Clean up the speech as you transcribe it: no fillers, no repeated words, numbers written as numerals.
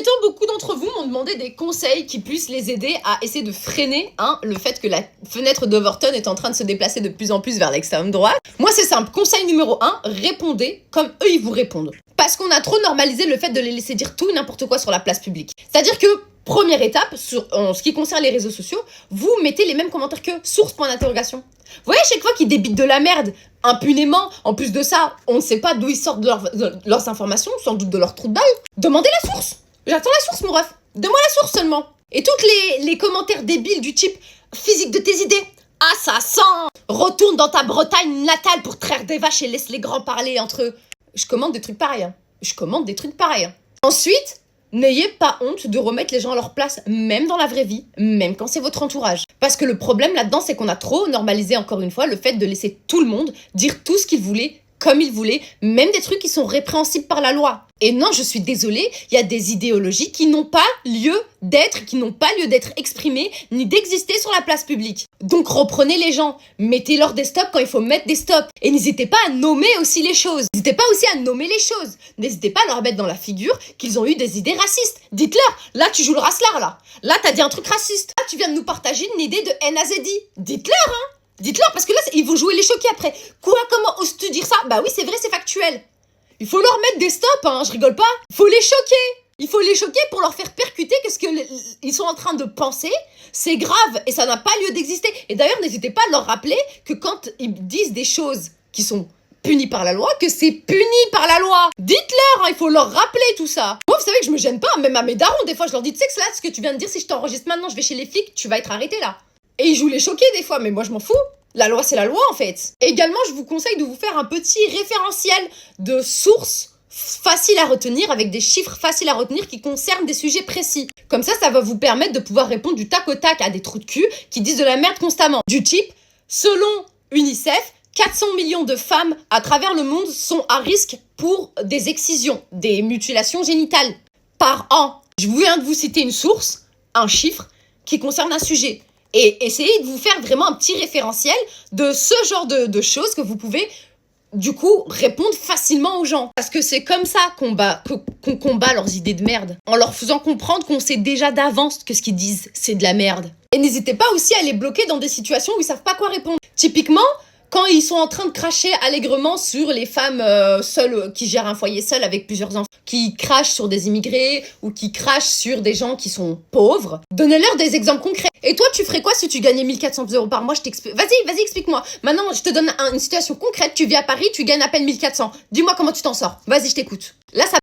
dernier temps, beaucoup d'entre vous m'ont demandé des conseils qui puissent les aider à essayer de freiner le fait que la fenêtre d'Overton est en train de se déplacer de plus en plus vers l'extrême droite. Moi, c'est simple. Conseil numéro 1, répondez comme eux, ils vous répondent. Parce qu'on a trop normalisé le fait de les laisser dire tout et n'importe quoi sur la place publique. C'est-à-dire que, première étape, en ce qui concerne les réseaux sociaux, vous mettez les mêmes commentaires que source, point d'interrogation. Vous voyez, chaque fois qu'ils débitent de la merde, impunément, en plus de ça, on ne sait pas d'où ils sortent leurs informations, sans doute de leur trou de balle. Demandez la source. J'attends la source, mon ref. Donne-moi la source seulement. Et toutes les commentaires débiles du type « physique de tes idées ». Ah, ça sent. Retourne dans ta Bretagne natale pour traire des vaches et laisse les grands parler entre eux. Je commande des trucs pareils. Ensuite, n'ayez pas honte de remettre les gens à leur place, même dans la vraie vie, même quand c'est votre entourage. Parce que le problème là-dedans, c'est qu'on a trop normalisé, encore une fois, le fait de laisser tout le monde dire tout ce qu'il voulait, comme il voulait, même des trucs qui sont répréhensibles par la loi. Et non, je suis désolée, il y a des idéologies qui n'ont pas lieu d'être exprimées, ni d'exister sur la place publique. Donc reprenez les gens, mettez-leur des stops quand il faut mettre des stops. Et n'hésitez pas à nommer aussi les choses. N'hésitez pas à leur mettre dans la figure qu'ils ont eu des idées racistes. Dites-leur, là tu joues le racelard là. Là t'as dit un truc raciste. Là tu viens de nous partager une idée de NAZI. Dites-leur, hein. Dites-leur, parce que là, ils vont jouer les choqués après. Quoi, comment oses-tu dire ça? Bah oui, c'est vrai, c'est factuel. Il faut leur mettre des stops, hein, je rigole pas. Il faut les choquer pour leur faire percuter que ce qu'ils sont en train de penser, c'est grave et ça n'a pas lieu d'exister. Et d'ailleurs, n'hésitez pas à leur rappeler que quand ils disent des choses qui sont punies par la loi, que c'est puni par la loi. Dites-leur, hein, il faut leur rappeler tout ça. Moi, vous savez que je me gêne pas, même à mes darons, des fois, je leur dis, tu sais que là, ce que tu viens de dire, si je t'enregistre maintenant, je vais chez les flics, tu vas être arrêté là. Et ils jouent les choqués des fois, mais moi je m'en fous. La loi, c'est la loi en fait. Également, je vous conseille de vous faire un petit référentiel de sources faciles à retenir, avec des chiffres faciles à retenir qui concernent des sujets précis. Comme ça va vous permettre de pouvoir répondre du tac au tac à des trous de cul qui disent de la merde constamment. Du type, selon UNICEF, 400 millions de femmes à travers le monde sont à risque pour des excisions, des mutilations génitales par an. Je viens de vous citer une source, un chiffre qui concerne un sujet. Et essayez de vous faire vraiment un petit référentiel de ce genre de choses que vous pouvez, du coup, répondre facilement aux gens. Parce que c'est comme ça qu'on combat leurs idées de merde. En leur faisant comprendre qu'on sait déjà d'avance que ce qu'ils disent, c'est de la merde. Et n'hésitez pas aussi à les bloquer dans des situations où ils savent pas quoi répondre. Typiquement, quand ils sont en train de cracher allègrement sur les femmes seules qui gèrent un foyer seul avec plusieurs enfants, qui crachent sur des immigrés ou qui crachent sur des gens qui sont pauvres, donnez-leur des exemples concrets. Et toi, tu ferais quoi si tu gagnais 1400 € par mois? Vas-y, explique-moi. Maintenant, je te donne une situation concrète. Tu vis à Paris, tu gagnes à peine 1400. Dis-moi comment tu t'en sors. Vas-y, je t'écoute. Là, ça